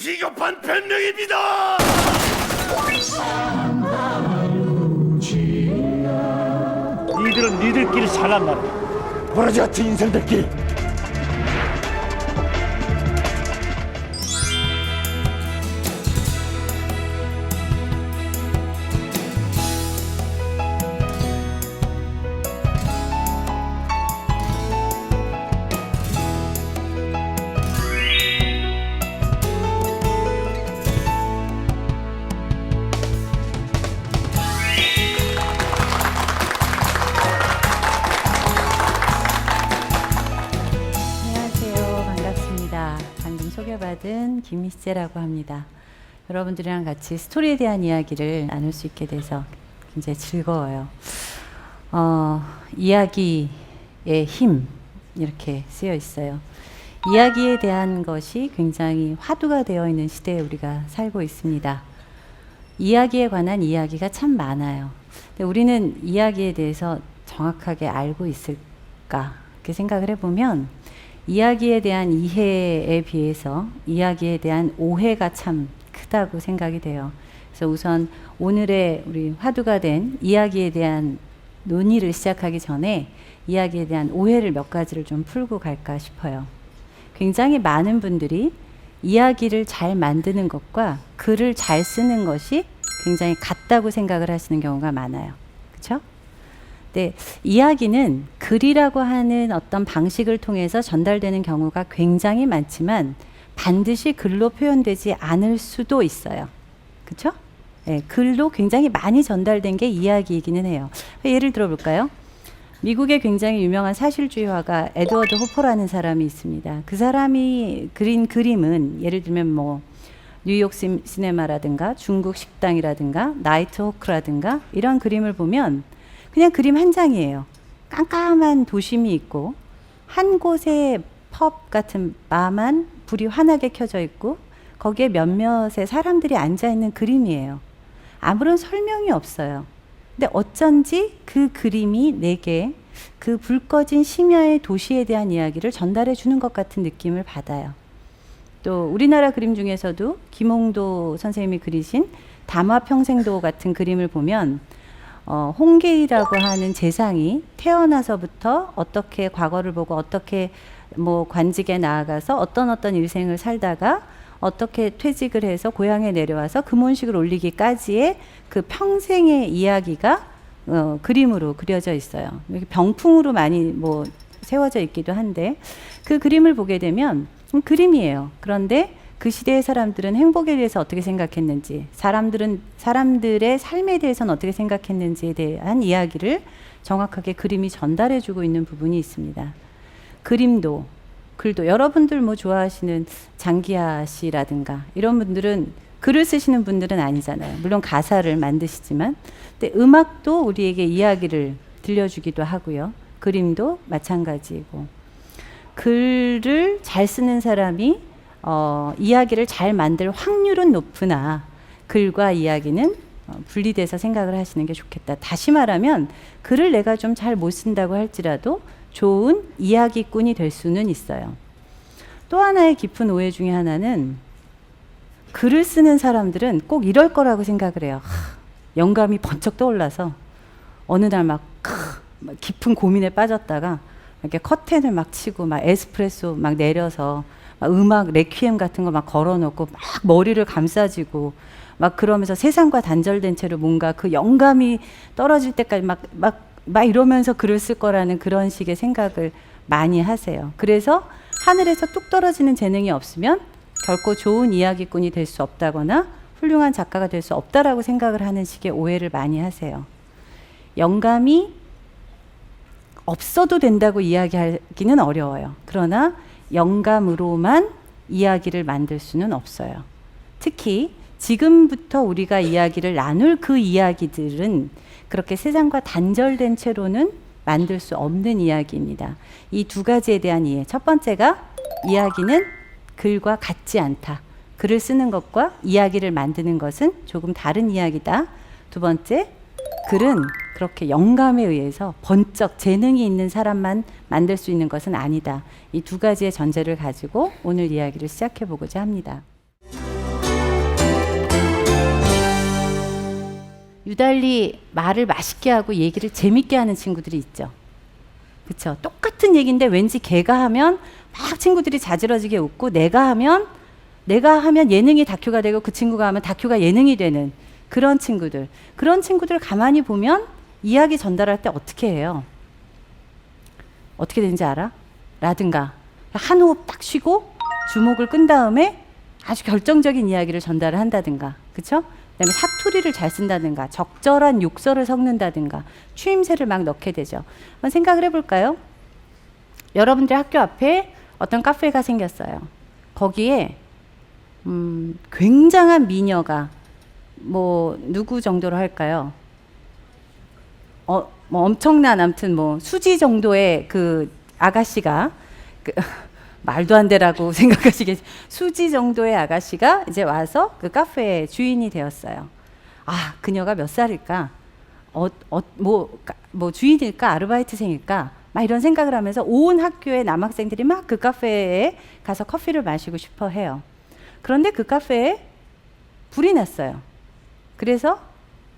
비겁한 변명입니다. 니들은 니들끼리 잘난 말이야. 호라지 같은 인생들끼리. 방금 소개받은 김희재라고 합니다. 여러분들이랑 같이 스토리에 대한 이야기를 나눌 수 있게 돼서 굉장히 즐거워요. 이야기의 힘 이렇게 쓰여 있어요. 이야기에 대한 것이 굉장히 화두가 되어 있는 시대에 우리가 살고 있습니다. 이야기에 관한 이야기가 참 많아요. 근데 우리는 이야기에 대해서 정확하게 알고 있을까? 이렇게 생각을 해보면 이야기에 대한 이해에 비해서 이야기에 대한 오해가 참 크다고 생각이 돼요. 그래서 우선 오늘의 우리 화두가 된 이야기에 대한 논의를 시작하기 전에 이야기에 대한 오해를 몇 가지를 좀 풀고 갈까 싶어요. 굉장히 많은 분들이 이야기를 잘 만드는 것과 글을 잘 쓰는 것이 굉장히 같다고 생각을 하시는 경우가 많아요. 그렇죠? 네, 이야기는 글이라고 하는 어떤 방식을 통해서 전달되는 경우가 굉장히 많지만 반드시 글로 표현되지 않을 수도 있어요. 그렇죠? 네, 글로 굉장히 많이 전달된 게 이야기이기는 해요. 예를 들어볼까요? 미국의 굉장히 유명한 사실주의 화가 에드워드 호퍼라는 사람이 있습니다. 그 사람이 그린 그림은 예를 들면 뭐 뉴욕 시네마라든가 중국 식당이라든가 나이트 호크라든가 이런 그림을 보면 그냥 그림 한 장이에요. 깜깜한 도심이 있고 한 곳에 펍 같은 바만 불이 환하게 켜져 있고 거기에 몇몇의 사람들이 앉아있는 그림이에요. 아무런 설명이 없어요. 근데 어쩐지 그 그림이 내게 그 불 꺼진 심야의 도시에 대한 이야기를 전달해 주는 것 같은 느낌을 받아요. 또 우리나라 그림 중에서도 김홍도 선생님이 그리신 담화평생도 같은 그림을 보면 홍계이라고 하는 재상이 태어나서부터 어떻게 과거를 보고 어떻게 뭐 관직에 나아가서 어떤 일생을 살다가 어떻게 퇴직을 해서 고향에 내려와서 금혼식을 올리기까지의 그 평생의 이야기가 그림으로 그려져 있어요. 병풍으로 많이 뭐 세워져 있기도 한데 그 그림을 보게 되면 그림이에요. 그런데 그 시대의 사람들은 행복에 대해서 어떻게 생각했는지, 사람들의 삶에 대해서는 어떻게 생각했는지에 대한 이야기를 정확하게 그림이 전달해주고 있는 부분이 있습니다. 그림도, 글도 여러분들 뭐 좋아하시는 장기하 씨라든가 이런 분들은 글을 쓰시는 분들은 아니잖아요. 물론 가사를 만드시지만, 근데 음악도 우리에게 이야기를 들려주기도 하고요. 그림도 마찬가지이고, 글을 잘 쓰는 사람이 이야기를 잘 만들 확률은 높으나 글과 이야기는 분리돼서 생각을 하시는 게 좋겠다. 다시 말하면 글을 내가 좀 잘 못 쓴다고 할지라도 좋은 이야기꾼이 될 수는 있어요. 또 하나의 깊은 오해 중에 하나는 글을 쓰는 사람들은 꼭 이럴 거라고 생각을 해요. 영감이 번쩍 떠올라서 어느 날 막 깊은 고민에 빠졌다가 이렇게 커튼을 막 치고 막 에스프레소 막 내려서 막 음악 레퀴엠 같은 거 막 걸어놓고 막 머리를 감싸지고 막 그러면서 세상과 단절된 채로 뭔가 그 영감이 떨어질 때까지 막 이러면서 글을 쓸 거라는 그런 식의 생각을 많이 하세요. 그래서 하늘에서 뚝 떨어지는 재능이 없으면 결코 좋은 이야기꾼이 될 수 없다거나 훌륭한 작가가 될 수 없다라고 생각을 하는 식의 오해를 많이 하세요. 영감이 없어도 된다고 이야기하기는 어려워요. 그러나 영감으로만 이야기를 만들 수는 없어요. 특히 지금부터 우리가 이야기를 나눌 그 이야기들은 그렇게 세상과 단절된 채로는 만들 수 없는 이야기입니다. 이 두 가지에 대한 이해. 첫 번째가 이야기는 글과 같지 않다. 글을 쓰는 것과 이야기를 만드는 것은 조금 다른 이야기다. 두 번째, 글은 그렇게 영감에 의해서 번쩍 재능이 있는 사람만 만들 수 있는 것은 아니다. 이 두 가지의 전제를 가지고 오늘 이야기를 시작해 보고자 합니다. 유달리 말을 맛있게 하고 얘기를 재밌게 하는 친구들이 있죠. 그쵸? 똑같은 얘기인데 왠지 걔가 하면 막 친구들이 자지러지게 웃고 내가 하면 예능이 다큐가 되고 그 친구가 하면 다큐가 예능이 되는 그런 친구들 가만히 보면 이야기 전달할 때 어떻게 해요? 어떻게 되는지 알아? 라든가 한 호흡 딱 쉬고 주목을 끈 다음에 아주 결정적인 이야기를 전달을 한다든가, 그쵸? 그다음에 사투리를 잘 쓴다든가 적절한 욕설을 섞는다든가 추임새를 막 넣게 되죠. 한번 생각을 해볼까요? 여러분들 학교 앞에 어떤 카페가 생겼어요. 거기에 굉장한 미녀가 뭐 누구 정도로 할까요? 뭐 엄청난 아무튼 뭐 수지 정도의 그 아가씨가 말도 안 되라고 생각하시겠 수지 정도의 아가씨가 이제 와서 그 카페의 주인이 되었어요. 아, 그녀가 몇 살일까? 뭐 주인일까? 아르바이트생일까? 막 이런 생각을 하면서 온 학교의 남학생들이 막 그 카페에 가서 커피를 마시고 싶어 해요. 그런데 그 카페에 불이 났어요. 그래서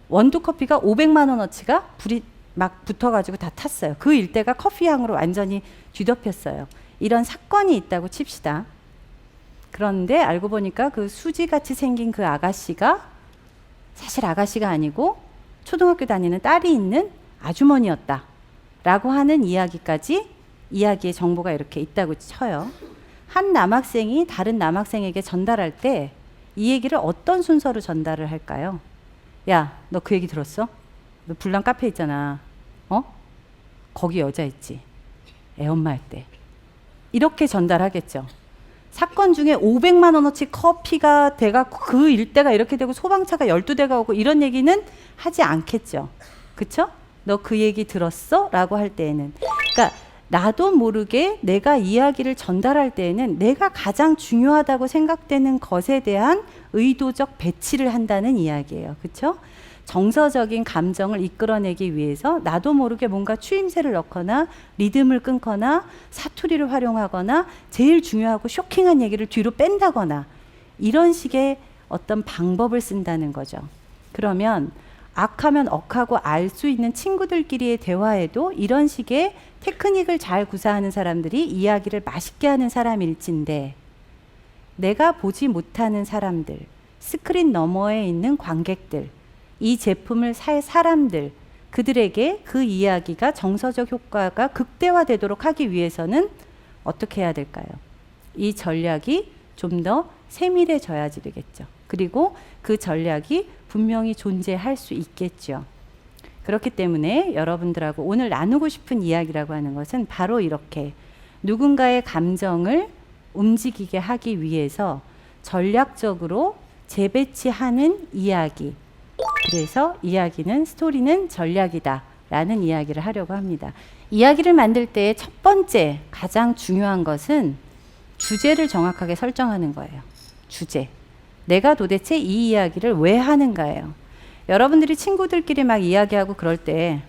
원두 커피가 500만 원어치가 불이 막 붙어가지고 다 탔어요. 그 일대가 커피 향으로 완전히 뒤덮였어요. 이런 사건이 있다고 칩시다. 그런데 알고 보니까 그 수지같이 생긴 그 아가씨가 사실 아가씨가 아니고 초등학교 다니는 딸이 있는 아주머니였다 라고 하는 이야기의 정보가 이렇게 있다고 쳐요. 한 남학생이 다른 남학생에게 전달할 때 이 얘기를 어떤 순서로 전달을 할까요? 야, 너 그 얘기 들었어? 너 불난 카페 있잖아. 거기 여자 있지. 애 엄마 할 때. 이렇게 전달하겠죠. 사건 중에 500만 원어치 커피가 돼갖고 그 일대가 이렇게 되고 소방차가 12대가 오고 이런 얘기는 하지 않겠죠. 그쵸? 너 그 얘기 들었어? 라고 할 때에는. 그러니까 나도 모르게 내가 이야기를 전달할 때에는 내가 가장 중요하다고 생각되는 것에 대한 의도적 배치를 한다는 이야기예요. 그쵸? 정서적인 감정을 이끌어내기 위해서 나도 모르게 뭔가 추임새를 넣거나 리듬을 끊거나 사투리를 활용하거나 제일 중요하고 쇼킹한 얘기를 뒤로 뺀다거나 이런 식의 어떤 방법을 쓴다는 거죠. 그러면 악하면 억하고 알 수 있는 친구들끼리의 대화에도 이런 식의 테크닉을 잘 구사하는 사람들이 이야기를 맛있게 하는 사람일진데 내가 보지 못하는 사람들, 스크린 너머에 있는 관객들, 이 제품을 살 사람들, 그들에게 그 이야기가 정서적 효과가 극대화되도록 하기 위해서는 어떻게 해야 될까요? 이 전략이 좀 더 세밀해져야지 되겠죠. 그리고 그 전략이 분명히 존재할 수 있겠죠. 그렇기 때문에 여러분들하고 오늘 나누고 싶은 이야기라고 하는 것은 바로 이렇게 누군가의 감정을 움직이게 하기 위해서 전략적으로 재배치하는 이야기. 그래서 스토리는 전략이다 라는 이야기를 하려고 합니다. 이야기를 만들 때 첫 번째 가장 중요한 것은 주제를 정확하게 설정하는 거예요. 주제. 내가 도대체 이 이야기를 왜 하는가예요. 여러분들이 친구들끼리 막 이야기하고 그럴 때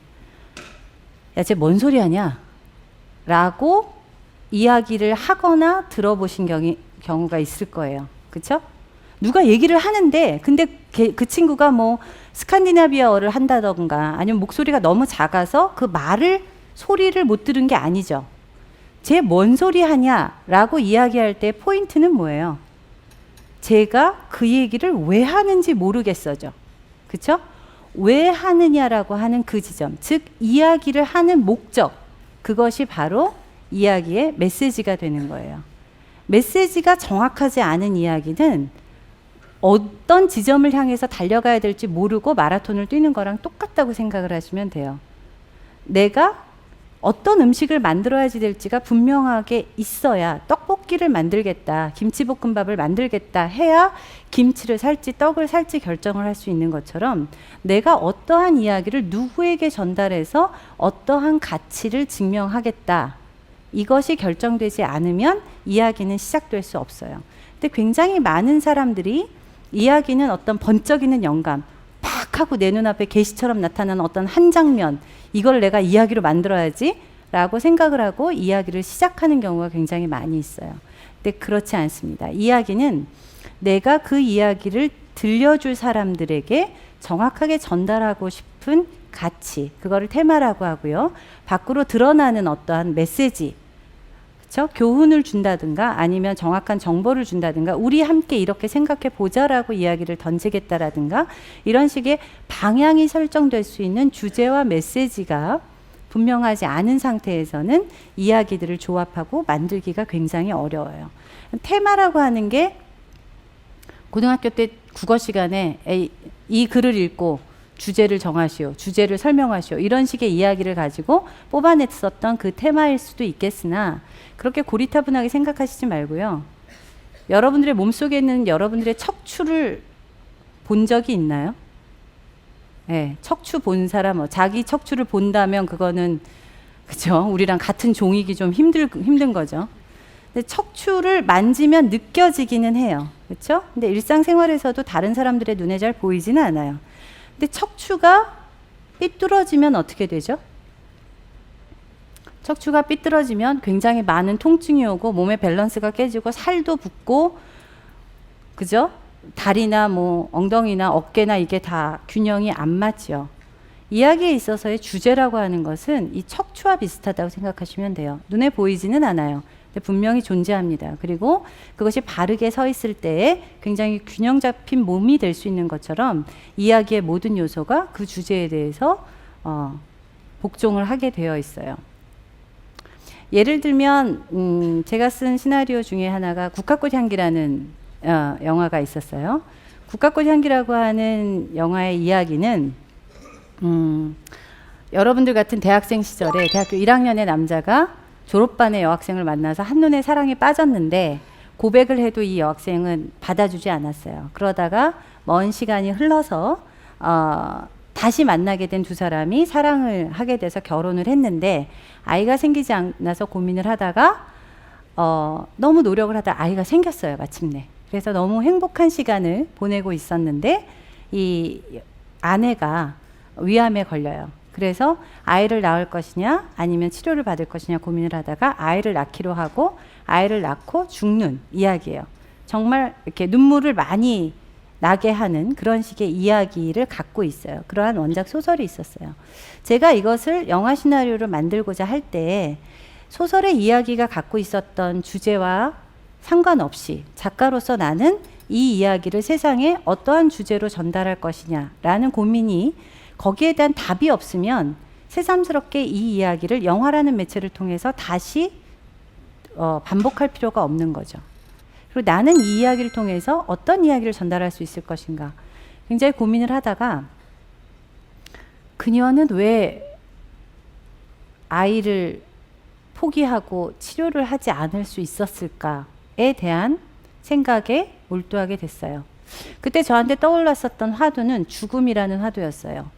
야, 쟤 뭔 소리 하냐? 라고 이야기를 하거나 들어보신 경우가 있을 거예요. 그쵸? 누가 얘기를 하는데 근데 그 친구가 뭐 스칸디나비아어를 한다던가 아니면 목소리가 너무 작아서 그 소리를 못 들은 게 아니죠. 쟤 뭔 소리 하냐라고 이야기할 때 포인트는 뭐예요? 제가 그 얘기를 왜 하는지 모르겠어죠. 그쵸? 왜 하느냐라고 하는 그 지점, 즉 이야기를 하는 목적, 그것이 바로 이야기의 메시지가 되는 거예요. 메시지가 정확하지 않은 이야기는 어떤 지점을 향해서 달려가야 될지 모르고 마라톤을 뛰는 거랑 똑같다고 생각을 하시면 돼요. 내가 어떤 음식을 만들어야지 될지가 분명하게 있어야 떡볶이를 만들겠다, 김치볶음밥을 만들겠다 해야 김치를 살지 떡을 살지 결정을 할 수 있는 것처럼 내가 어떠한 이야기를 누구에게 전달해서 어떠한 가치를 증명하겠다. 이것이 결정되지 않으면 이야기는 시작될 수 없어요. 근데 굉장히 많은 사람들이 이야기는 어떤 번쩍이는 영감, 팍 하고 내 눈앞에 계시처럼 나타나는 어떤 한 장면, 이걸 내가 이야기로 만들어야지 라고 생각을 하고 이야기를 시작하는 경우가 굉장히 많이 있어요. 근데 그렇지 않습니다. 이야기는 내가 그 이야기를 들려줄 사람들에게 정확하게 전달하고 싶은 가치, 그거를 테마라고 하고요. 밖으로 드러나는 어떠한 메시지, 그렇죠? 교훈을 준다든가 아니면 정확한 정보를 준다든가 우리 함께 이렇게 생각해 보자라고 이야기를 던지겠다라든가 이런 식의 방향이 설정될 수 있는 주제와 메시지가 분명하지 않은 상태에서는 이야기들을 조합하고 만들기가 굉장히 어려워요. 테마라고 하는 게 고등학교 때 국어 시간에 이 글을 읽고 주제를 정하시오, 주제를 설명하시오 이런 식의 이야기를 가지고 뽑아냈었던 그 테마일 수도 있겠으나 그렇게 고리타분하게 생각하시지 말고요. 여러분들의 몸속에 있는 여러분들의 척추를 본 적이 있나요? 네, 척추 본 사람, 자기 척추를 본다면 그거는 그죠? 우리랑 같은 종이기 좀 힘든 거죠. 근데 척추를 만지면 느껴지기는 해요. 그렇죠? 근데 일상생활에서도 다른 사람들의 눈에 잘 보이지는 않아요. 근데 척추가 삐뚤어지면 어떻게 되죠? 척추가 삐뚤어지면 굉장히 많은 통증이 오고 몸의 밸런스가 깨지고 살도 붓고 그죠? 다리나 뭐 엉덩이나 어깨나 이게 다 균형이 안 맞죠. 이야기에 있어서의 주제라고 하는 것은 이 척추와 비슷하다고 생각하시면 돼요. 눈에 보이지는 않아요. 근데 분명히 존재합니다. 그리고 그것이 바르게 서 있을 때에 굉장히 균형 잡힌 몸이 될 수 있는 것처럼 이야기의 모든 요소가 그 주제에 대해서 복종을 하게 되어 있어요. 예를 들면 제가 쓴 시나리오 중에 하나가 국화꽃 향기라는 영화가 있었어요. 국화꽃 향기라고 하는 영화의 이야기는 여러분들 같은 대학생 시절에 대학교 1학년의 남자가 졸업반의 여학생을 만나서 한눈에 사랑에 빠졌는데 고백을 해도 이 여학생은 받아주지 않았어요. 그러다가 먼 시간이 흘러서 다시 만나게 된 두 사람이 사랑을 하게 돼서 결혼을 했는데 아이가 생기지 않아서 고민을 하다가 너무 노력을 하다 아이가 생겼어요. 마침내. 그래서 너무 행복한 시간을 보내고 있었는데 이 아내가 위암에 걸려요. 그래서 아이를 낳을 것이냐 아니면 치료를 받을 것이냐 고민을 하다가 아이를 낳기로 하고 아이를 낳고 죽는 이야기예요. 정말 이렇게 눈물을 많이 나게 하는 그런 식의 이야기를 갖고 있어요. 그러한 원작 소설이 있었어요. 제가 이것을 영화 시나리오를 만들고자 할 때 소설의 이야기가 갖고 있었던 주제와 상관없이 작가로서 나는 이 이야기를 세상에 어떠한 주제로 전달할 것이냐라는 고민이 거기에 대한 답이 없으면 새삼스럽게 이 이야기를 영화라는 매체를 통해서 다시 반복할 필요가 없는 거죠. 그리고 나는 이 이야기를 통해서 어떤 이야기를 전달할 수 있을 것인가 굉장히 고민을 하다가 그녀는 왜 아이를 포기하고 치료를 하지 않을 수 있었을까에 대한 생각에 몰두하게 됐어요. 그때 저한테 떠올랐었던 화두는 죽음이라는 화두였어요.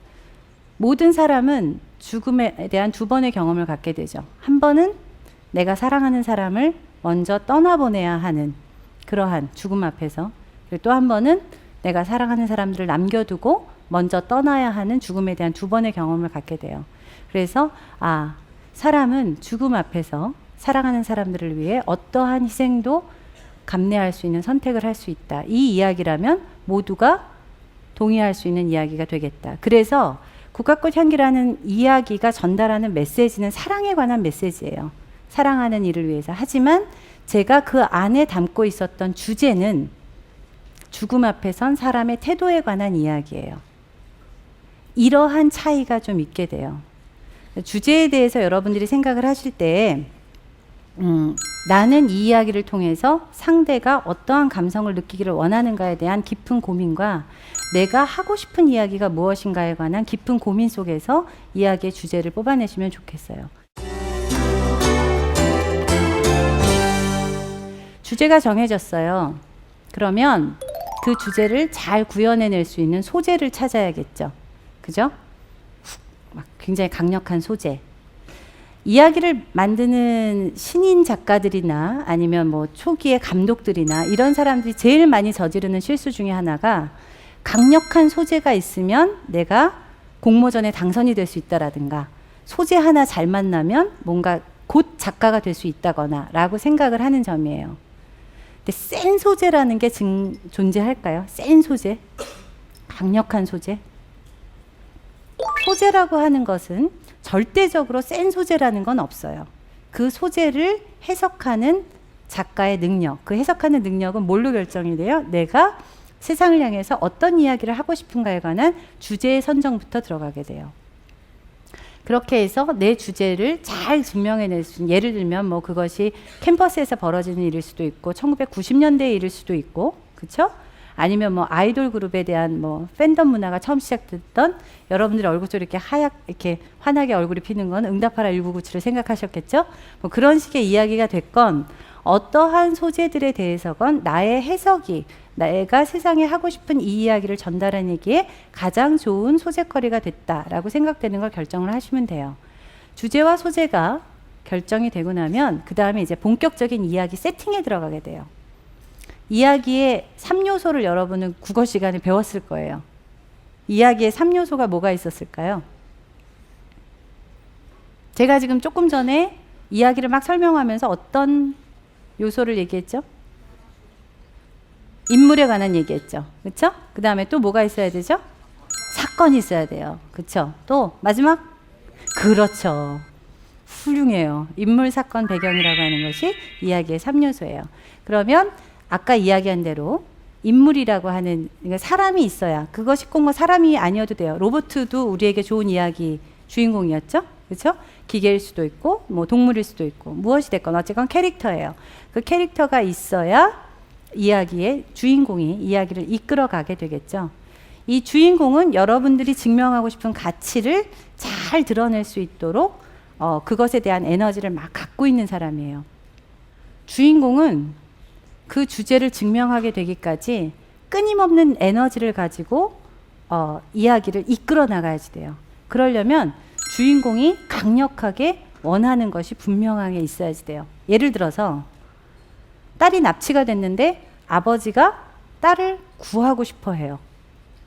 모든 사람은 죽음에 대한 두 번의 경험을 갖게 되죠. 한 번은 내가 사랑하는 사람을 먼저 떠나보내야 하는 그러한 죽음 앞에서, 그리고 또 한 번은 내가 사랑하는 사람들을 남겨두고 먼저 떠나야 하는 죽음에 대한 두 번의 경험을 갖게 돼요. 그래서 사람은 죽음 앞에서 사랑하는 사람들을 위해 어떠한 희생도 감내할 수 있는 선택을 할 수 있다. 이 이야기라면 모두가 동의할 수 있는 이야기가 되겠다. 그래서 국화꽃 향기라는 이야기가 전달하는 메시지는 사랑에 관한 메시지예요. 사랑하는 이를 위해서. 하지만 제가 그 안에 담고 있었던 주제는 죽음 앞에 선 사람의 태도에 관한 이야기예요. 이러한 차이가 좀 있게 돼요. 주제에 대해서 여러분들이 생각을 하실 때 나는 이 이야기를 통해서 상대가 어떠한 감성을 느끼기를 원하는가에 대한 깊은 고민과 내가 하고 싶은 이야기가 무엇인가에 관한 깊은 고민 속에서 이야기의 주제를 뽑아내시면 좋겠어요. 주제가 정해졌어요. 그러면 그 주제를 잘 구현해낼 수 있는 소재를 찾아야겠죠. 그죠? 막 굉장히 강력한 소재. 이야기를 만드는 신인 작가들이나 아니면 뭐 초기의 감독들이나 이런 사람들이 제일 많이 저지르는 실수 중에 하나가 강력한 소재가 있으면 내가 공모전에 당선이 될 수 있다라든가 소재 하나 잘 만나면 뭔가 곧 작가가 될 수 있다거나 라고 생각을 하는 점이에요. 근데 센 소재라는 게 존재할까요? 센 소재, 강력한 소재. 소재라고 하는 것은 절대적으로 센 소재라는 건 없어요. 그 소재를 해석하는 작가의 능력, 그 해석하는 능력은 뭘로 결정이 돼요? 내가 세상을 향해서 어떤 이야기를 하고 싶은가에 관한 주제의 선정부터 들어가게 돼요. 그렇게 해서 내 주제를 잘 증명해낼 수 있는, 예를 들면 뭐 그것이 캠퍼스에서 벌어지는 일일 수도 있고 1990년대의 일일 수도 있고, 그렇죠? 아니면 뭐 아이돌 그룹에 대한 뭐 팬덤 문화가 처음 시작됐던, 여러분들의 얼굴 속에 이렇게 이렇게 환하게 얼굴이 피는 건 응답하라 1997을 생각하셨겠죠? 뭐 그런 식의 이야기가 됐건, 어떠한 소재들에 대해서건 나의 해석이 내가 세상에 하고 싶은 이 이야기를 전달하기에 가장 좋은 소재거리가 됐다라고 생각되는 걸 결정을 하시면 돼요. 주제와 소재가 결정이 되고 나면 그 다음에 이제 본격적인 이야기 세팅에 들어가게 돼요. 이야기의 3요소를 여러분은 국어 시간에 배웠을 거예요. 이야기의 3요소가 뭐가 있었을까요? 제가 지금 조금 전에 이야기를 막 설명하면서 어떤 요소를 얘기했죠? 인물에 관한 얘기했죠. 그렇죠? 그 다음에 또 뭐가 있어야 되죠? 사건이 있어야 돼요. 그렇죠? 또 마지막? 그렇죠. 훌륭해요. 인물, 사건, 배경이라고 하는 것이 이야기의 3요소예요. 그러면 아까 이야기한 대로 인물이라고 하는, 그러니까 사람이 있어야, 그것이 꼭 뭐 사람이 아니어도 돼요. 로봇도 우리에게 좋은 이야기 주인공이었죠. 그렇죠? 기계일 수도 있고 뭐 동물일 수도 있고 무엇이 됐건 어쨌건 캐릭터예요. 그 캐릭터가 있어야 이야기의 주인공이 이야기를 이끌어가게 되겠죠. 이 주인공은 여러분들이 증명하고 싶은 가치를 잘 드러낼 수 있도록 그것에 대한 에너지를 막 갖고 있는 사람이에요. 주인공은 그 주제를 증명하게 되기까지 끊임없는 에너지를 가지고 이야기를 이끌어 나가야지 돼요. 그러려면 주인공이 강력하게 원하는 것이 분명하게 있어야지 돼요. 예를 들어서 딸이 납치가 됐는데 아버지가 딸을 구하고 싶어 해요.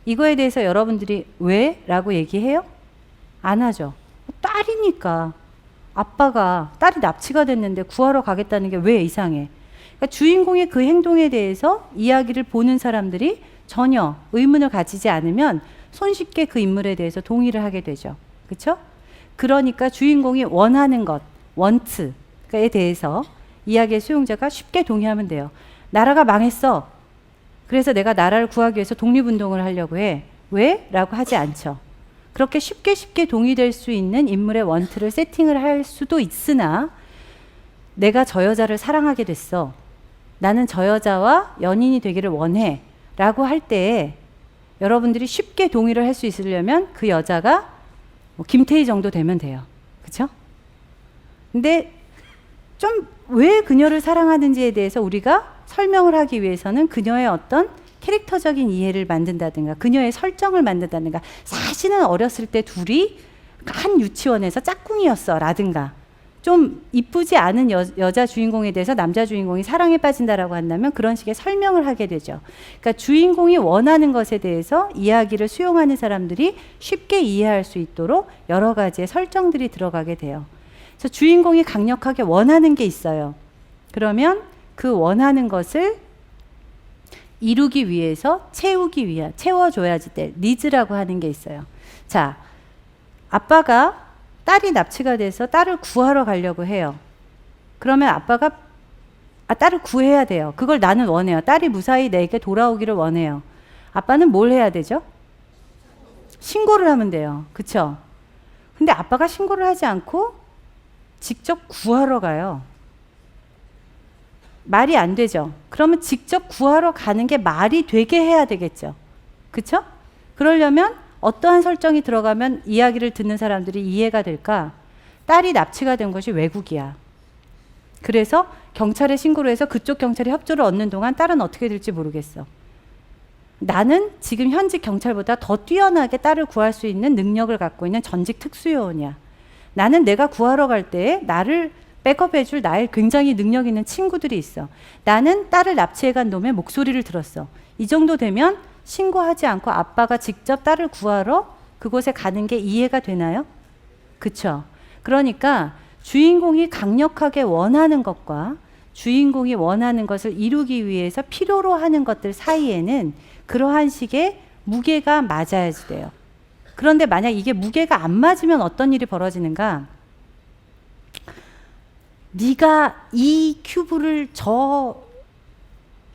이거에 대해서 여러분들이 왜? 라고 얘기해요? 안 하죠. 딸이니까. 아빠가 딸이 납치가 됐는데 구하러 가겠다는 게 왜 이상해? 그러니까 주인공의 그 행동에 대해서 이야기를 보는 사람들이 전혀 의문을 가지지 않으면 손쉽게 그 인물에 대해서 동의를 하게 되죠. 그렇죠? 그러니까 주인공이 원하는 것, 원트에 대해서 이야기의 수용자가 쉽게 동의하면 돼요. 나라가 망했어. 그래서 내가 나라를 구하기 위해서 독립운동을 하려고 해. 왜? 라고 하지 않죠. 그렇게 쉽게 동의될 수 있는 인물의 원트를 세팅을 할 수도 있으나, 내가 저 여자를 사랑하게 됐어. 나는 저 여자와 연인이 되기를 원해. 라고 할 때 여러분들이 쉽게 동의를 할 수 있으려면 그 여자가 뭐 김태희 정도 되면 돼요. 그렇죠? 근데 좀 왜 그녀를 사랑하는지에 대해서 우리가 설명을 하기 위해서는 그녀의 어떤 캐릭터적인 이해를 만든다든가 그녀의 설정을 만든다든가, 사실은 어렸을 때 둘이 한 유치원에서 짝꿍이었어 라든가, 좀 이쁘지 않은 여자 주인공에 대해서 남자 주인공이 사랑에 빠진다라고 한다면 그런 식의 설명을 하게 되죠. 그러니까 주인공이 원하는 것에 대해서 이야기를 수용하는 사람들이 쉽게 이해할 수 있도록 여러 가지의 설정들이 들어가게 돼요. 그래서 주인공이 강력하게 원하는 게 있어요. 그러면 그 원하는 것을 이루기 위해서 채워줘야지 될 니즈라고 하는 게 있어요. 자, 아빠가 딸이 납치가 돼서 딸을 구하러 가려고 해요. 그러면 아빠가 딸을 구해야 돼요. 그걸 나는 원해요. 딸이 무사히 내게 돌아오기를 원해요. 아빠는 뭘 해야 되죠? 신고를 하면 돼요. 그쵸? 근데 아빠가 신고를 하지 않고 직접 구하러 가요. 말이 안 되죠. 그러면 직접 구하러 가는 게 말이 되게 해야 되겠죠. 그쵸? 그러려면 어떠한 설정이 들어가면 이야기를 듣는 사람들이 이해가 될까? 딸이 납치가 된 것이 외국이야. 그래서 경찰에 신고를 해서 그쪽 경찰이 협조를 얻는 동안 딸은 어떻게 될지 모르겠어. 나는 지금 현직 경찰보다 더 뛰어나게 딸을 구할 수 있는 능력을 갖고 있는 전직 특수요원이야. 나는 내가 구하러 갈 때 나를 백업해줄 나의 굉장히 능력 있는 친구들이 있어. 나는 딸을 납치해간 놈의 목소리를 들었어. 이 정도 되면 신고하지 않고 아빠가 직접 딸을 구하러 그곳에 가는 게 이해가 되나요? 그쵸? 그러니까 주인공이 강력하게 원하는 것과 주인공이 원하는 것을 이루기 위해서 필요로 하는 것들 사이에는 그러한 식의 무게가 맞아야지 돼요. 그런데 만약 이게 무게가 안 맞으면 어떤 일이 벌어지는가? 네가 이 큐브를 저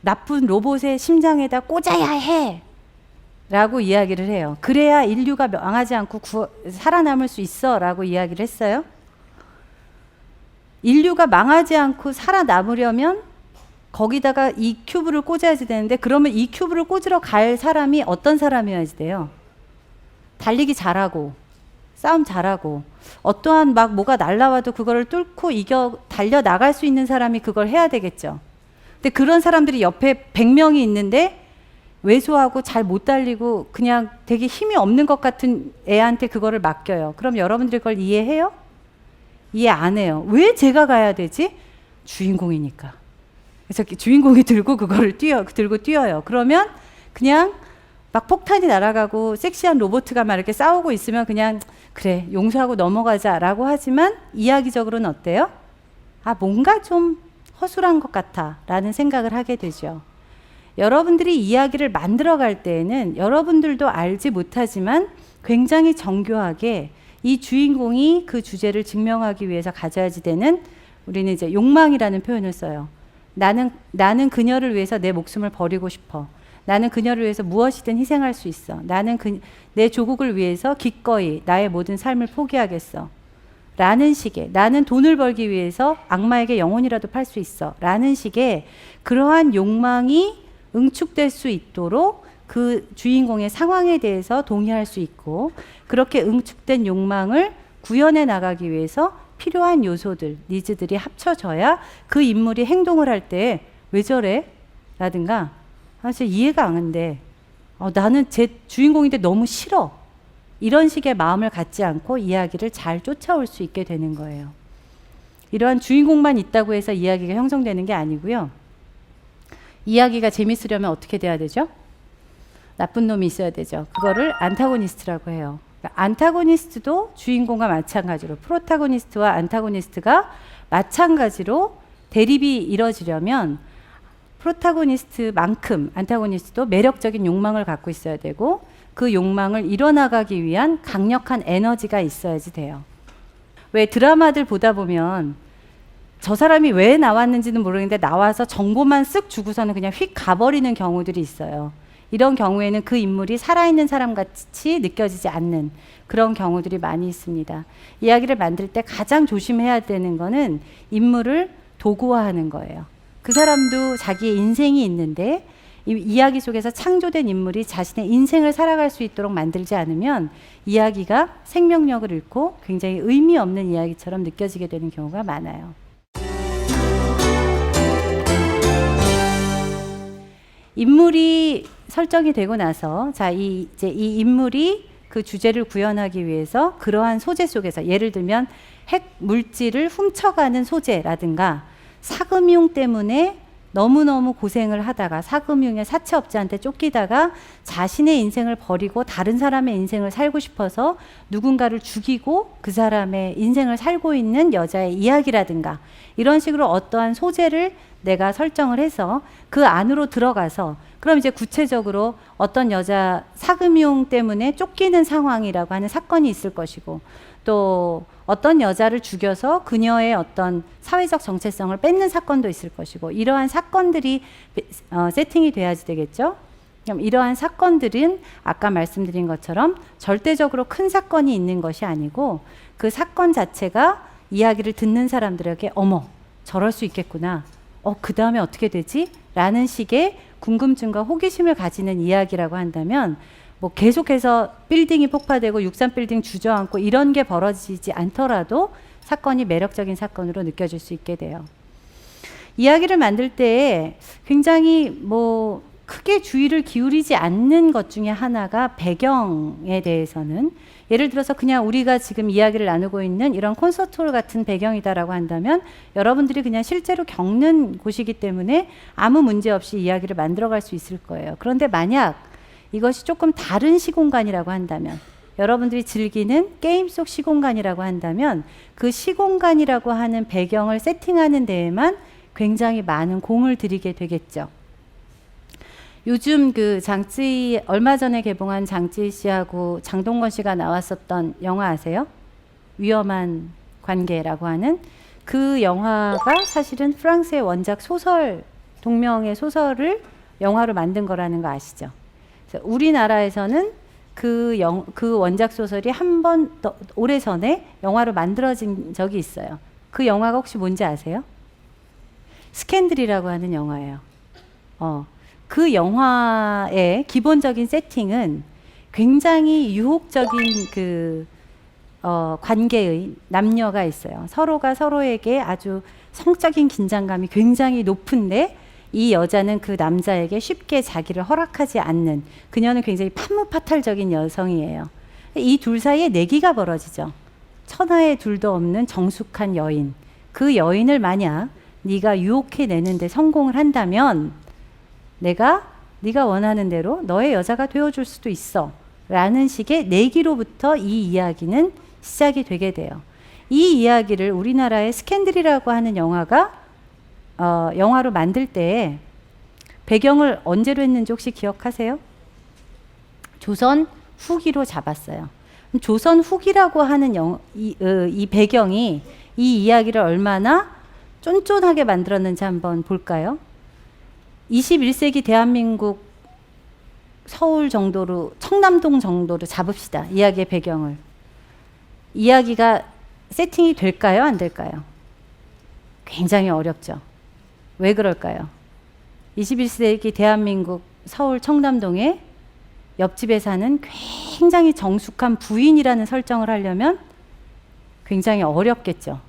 나쁜 로봇의 심장에다 꽂아야 해 라고 이야기를 해요. 그래야 인류가 망하지 않고 살아남을 수 있어 라고 이야기를 했어요. 인류가 망하지 않고 살아남으려면 거기다가 이 큐브를 꽂아야지 되는데, 그러면 이 큐브를 꽂으러 갈 사람이 어떤 사람이어야지 돼요? 달리기 잘하고 싸움 잘하고 어떠한 막 뭐가 날라와도 그거를 뚫고 달려 나갈 수 있는 사람이 그걸 해야 되겠죠. 근데 그런 사람들이 옆에 100명이 있는데 왜소하고 잘 못 달리고 그냥 되게 힘이 없는 것 같은 애한테 그거를 맡겨요. 그럼 여러분들이 그걸 이해해요? 이해 안 해요. 왜 제가 가야 되지? 주인공이니까. 그래서 주인공이 들고 뛰어요. 그러면 그냥 막 폭탄이 날아가고 섹시한 로봇가 막 이렇게 싸우고 있으면 그냥 그래 용서하고 넘어가자라고 하지만 이야기적으로는 어때요? 아, 뭔가 좀 허술한 것 같아 라는 생각을 하게 되죠. 여러분들이 이야기를 만들어갈 때에는 여러분들도 알지 못하지만 굉장히 정교하게 이 주인공이 그 주제를 증명하기 위해서 가져야지 되는, 우리는 이제 욕망이라는 표현을 써요. 나는 그녀를 위해서 내 목숨을 버리고 싶어. 나는 그녀를 위해서 무엇이든 희생할 수 있어. 내 조국을 위해서 기꺼이 나의 모든 삶을 포기하겠어. 라는 식의, 나는 돈을 벌기 위해서 악마에게 영혼이라도 팔 수 있어. 라는 식의 그러한 욕망이 응축될 수 있도록 그 주인공의 상황에 대해서 동의할 수 있고, 그렇게 응축된 욕망을 구현해 나가기 위해서 필요한 요소들, 니즈들이 합쳐져야 그 인물이 행동을 할 때 왜 저래? 라든가 사실 이해가 안 가는데 나는 제 주인공인데 너무 싫어. 이런 식의 마음을 갖지 않고 이야기를 잘 쫓아올 수 있게 되는 거예요. 이러한 주인공만 있다고 해서 이야기가 형성되는 게 아니고요. 이야기가 재밌으려면 어떻게 돼야 되죠? 나쁜 놈이 있어야 되죠. 그거를 안타고니스트라고 해요. 그러니까 안타고니스트도 주인공과 마찬가지로 프로타고니스트와 안타고니스트가 마찬가지로 대립이 이뤄지려면 프로타고니스트만큼 안타고니스트도 매력적인 욕망을 갖고 있어야 되고, 그 욕망을 이뤄나가기 위한 강력한 에너지가 있어야지 돼요. 왜 드라마들 보다 보면 저 사람이 왜 나왔는지는 모르겠는데 나와서 정보만 쓱 주고서는 그냥 휙 가버리는 경우들이 있어요. 이런 경우에는 그 인물이 살아있는 사람 같이 느껴지지 않는 그런 경우들이 많이 있습니다. 이야기를 만들 때 가장 조심해야 되는 거는 인물을 도구화하는 거예요. 그 사람도 자기의 인생이 있는데 이 이야기 속에서 창조된 인물이 자신의 인생을 살아갈 수 있도록 만들지 않으면 이야기가 생명력을 잃고 굉장히 의미 없는 이야기처럼 느껴지게 되는 경우가 많아요. 인물이 설정이 되고 나서 이제 이 인물이 그 주제를 구현하기 위해서 그러한 소재 속에서, 예를 들면 핵 물질을 훔쳐가는 소재라든가 사금융 때문에 너무너무 고생을 하다가 사금융의 사채업자한테 쫓기다가 자신의 인생을 버리고 다른 사람의 인생을 살고 싶어서 누군가를 죽이고 그 사람의 인생을 살고 있는 여자의 이야기라든가, 이런 식으로 어떠한 소재를 내가 설정을 해서 그 안으로 들어가서, 그럼 이제 구체적으로 어떤 여자 사금융 때문에 쫓기는 상황이라고 하는 사건이 있을 것이고, 또 어떤 여자를 죽여서 그녀의 어떤 사회적 정체성을 뺏는 사건도 있을 것이고, 이러한 사건들이 세팅이 돼야지 되겠죠. 그럼 이러한 사건들은 아까 말씀드린 것처럼 절대적으로 큰 사건이 있는 것이 아니고, 그 사건 자체가 이야기를 듣는 사람들에게 어머 저럴 수 있겠구나, 그 다음에 어떻게 되지? 라는 식의 궁금증과 호기심을 가지는 이야기라고 한다면, 뭐 계속해서 빌딩이 폭파되고 63 빌딩 주저앉고 이런 게 벌어지지 않더라도 사건이 매력적인 사건으로 느껴질 수 있게 돼요. 이야기를 만들 때 굉장히 뭐 크게 주의를 기울이지 않는 것 중에 하나가 배경에 대해서는, 예를 들어서 그냥 우리가 지금 이야기를 나누고 있는 이런 콘서트홀 같은 배경이다라고 한다면 여러분들이 그냥 실제로 겪는 곳이기 때문에 아무 문제 없이 이야기를 만들어갈 수 있을 거예요. 그런데 만약 이것이 조금 다른 시공간이라고 한다면, 여러분들이 즐기는 게임 속 시공간이라고 한다면 그 시공간이라고 하는 배경을 세팅하는 데에만 굉장히 많은 공을 들이게 되겠죠. 요즘 그 장쯔이 얼마 전에 개봉한 장쯔이 씨하고 장동건 씨가 나왔었던 영화 아세요? 위험한 관계라고 하는 그 영화가 사실은 프랑스의 원작 소설 동명의 소설을 영화로 만든 거라는 거 아시죠? 그래서 우리나라에서는 그 원작 소설이 한 번 오래 전에 영화로 만들어진 적이 있어요. 그 영화가 혹시 뭔지 아세요? 스캔들이라고 하는 영화예요. 그 영화의 기본적인 세팅은 굉장히 유혹적인 관계의 남녀가 있어요. 서로가 서로에게 아주 성적인 긴장감이 굉장히 높은데 이 여자는 그 남자에게 쉽게 자기를 허락하지 않는, 그녀는 굉장히 판무파탈적인 여성이에요. 이 둘 사이에 내기가 벌어지죠. 천하의 둘도 없는 정숙한 여인. 그 여인을 만약 네가 유혹해내는데 성공을 한다면 내가 네가 원하는 대로 너의 여자가 되어줄 수도 있어 라는 식의 내기로부터 이 이야기는 시작이 되게 돼요. 이 이야기를 우리나라의 스캔들이라고 하는 영화가 영화로 만들 때 배경을 언제로 했는지 혹시 기억하세요? 조선 후기로 잡았어요. 조선 후기라고 하는 이 배경이 이 이야기를 얼마나 쫀쫀하게 만들었는지 한번 볼까요? 21세기 대한민국 서울 정도로, 청남동 정도로 잡읍시다. 이야기의 배경을. 이야기가 세팅이 될까요? 안 될까요? 굉장히 어렵죠. 왜 그럴까요? 21세기 대한민국 서울 청담동에 옆집에 사는 굉장히 정숙한 부인이라는 설정을 하려면 굉장히 어렵겠죠.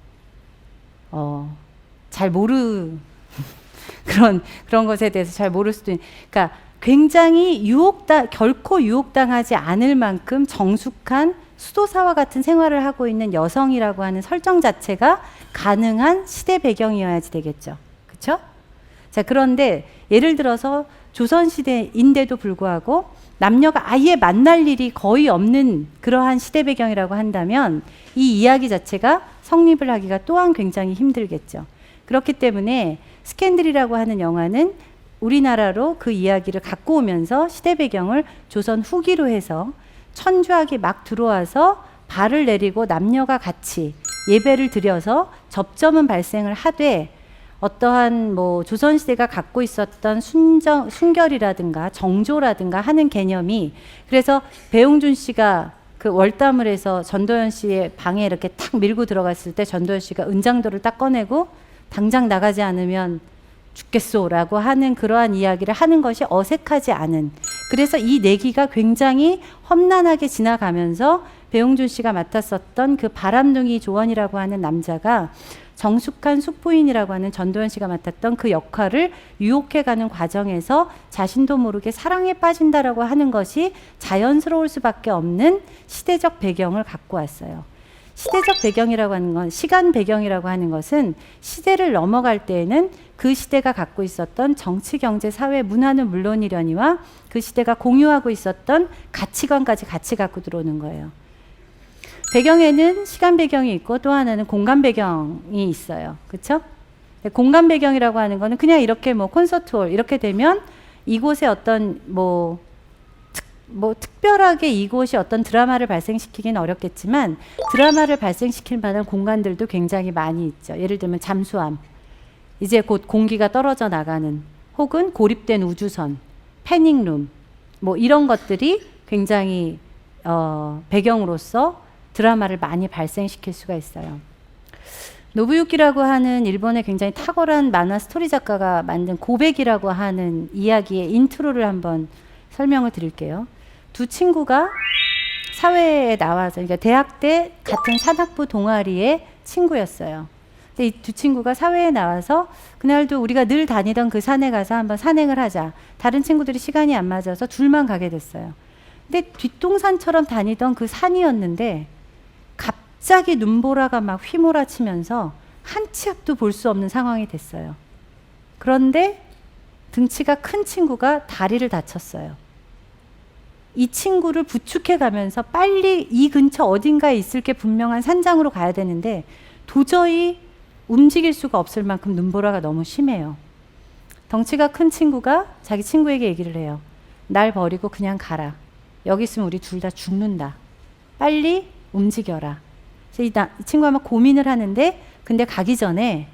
잘 그런 것에 대해서 잘 모를 수도 있는, 그러니까 굉장히 결코 유혹당하지 않을 만큼 정숙한 수도사와 같은 생활을 하고 있는 여성이라고 하는 설정 자체가 가능한 시대 배경이어야지 되겠죠. 그렇죠? 자, 그런데 예를 들어서 조선시대인데도 불구하고 남녀가 아예 만날 일이 거의 없는 그러한 시대 배경이라고 한다면 이 이야기 자체가 성립을 하기가 또한 굉장히 힘들겠죠. 그렇기 때문에 스캔들이라고 하는 영화는 우리나라로 그 이야기를 갖고 오면서 시대 배경을 조선 후기로 해서 천주학이 막 들어와서 발을 내리고 남녀가 같이 예배를 드려서 접점은 발생을 하되 어떠한 조선시대가 갖고 있었던 순결이라든가 정조라든가 하는 개념이, 그래서 배용준 씨가 그 월담을 해서 전도연 씨의 방에 이렇게 탁 밀고 들어갔을 때 전도연 씨가 은장도를 딱 꺼내고 당장 나가지 않으면 죽겠소라고 하는 그러한 이야기를 하는 것이 어색하지 않은, 그래서 이 내기가 굉장히 험난하게 지나가면서 배용준 씨가 맡았었던 그 바람둥이 조원이라고 하는 남자가 정숙한 숙부인이라고 하는 전도연 씨가 맡았던 그 역할을 유혹해가는 과정에서 자신도 모르게 사랑에 빠진다라고 하는 것이 자연스러울 수밖에 없는 시대적 배경을 갖고 왔어요. 시대적 배경이라고 하는 건, 시간 배경이라고 하는 것은 시대를 넘어갈 때에는 그 시대가 갖고 있었던 정치, 경제, 사회, 문화는 물론이려니와 그 시대가 공유하고 있었던 가치관까지 같이 갖고 들어오는 거예요. 배경에는 시간 배경이 있고 또 하나는 공간 배경이 있어요. 그렇죠? 공간 배경이라고 하는 거는 그냥 이렇게 콘서트홀 이렇게 되면 이곳에 어떤 특별하게 이곳이 어떤 드라마를 발생시키기는 어렵겠지만 드라마를 발생시킬 만한 공간들도 굉장히 많이 있죠. 예를 들면 잠수함, 이제 곧 공기가 떨어져 나가는, 혹은 고립된 우주선, 패닝룸, 이런 것들이 굉장히 배경으로서 드라마를 많이 발생시킬 수가 있어요. 노부유키라고 하는 일본의 굉장히 탁월한 만화 스토리 작가가 만든 고백이라고 하는 이야기의 인트로를 한번 설명을 드릴게요. 두 친구가 사회에 나와서, 그러니까 대학 때 같은 산악부 동아리의 친구였어요. 근데 이 두 친구가 사회에 나와서 그날도 우리가 늘 다니던 그 산에 가서 한번 산행을 하자. 다른 친구들이 시간이 안 맞아서 둘만 가게 됐어요. 근데 뒷동산처럼 다니던 그 산이었는데 갑자기 눈보라가 막 휘몰아치면서 한 치 앞도 볼 수 없는 상황이 됐어요. 그런데 등치가 큰 친구가 다리를 다쳤어요. 이 친구를 부축해 가면서 빨리 이 근처 어딘가에 있을 게 분명한 산장으로 가야 되는데 도저히 움직일 수가 없을 만큼 눈보라가 너무 심해요. 덩치가 큰 친구가 자기 친구에게 얘기를 해요. 날 버리고 그냥 가라. 여기 있으면 우리 둘 다 죽는다. 빨리 움직여라. 그래서 이 친구가 막 고민을 하는데 근데 가기 전에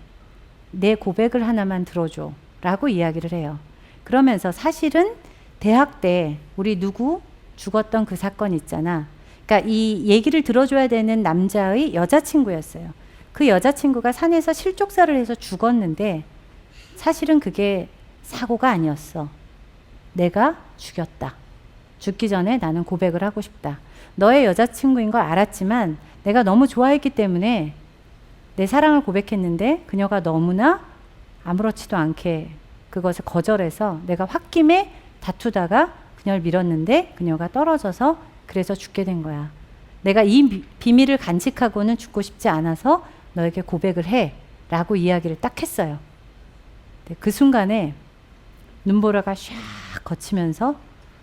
내 고백을 하나만 들어줘 라고 이야기를 해요. 그러면서 사실은 대학 때 우리 누구 죽었던 그 사건 있잖아. 그러니까 이 얘기를 들어줘야 되는 남자의 여자친구였어요. 그 여자친구가 산에서 실족사를 해서 죽었는데 사실은 그게 사고가 아니었어. 내가 죽였다. 죽기 전에 나는 고백을 하고 싶다. 너의 여자친구인 걸 알았지만 내가 너무 좋아했기 때문에 내 사랑을 고백했는데 그녀가 너무나 아무렇지도 않게 그것을 거절해서 내가 홧김에 다투다가 그녀를 밀었는데 그녀가 떨어져서 그래서 죽게 된 거야. 내가 이 비밀을 간직하고는 죽고 싶지 않아서 너에게 고백을 해 라고 이야기를 딱 했어요. 그 순간에 눈보라가 샥 거치면서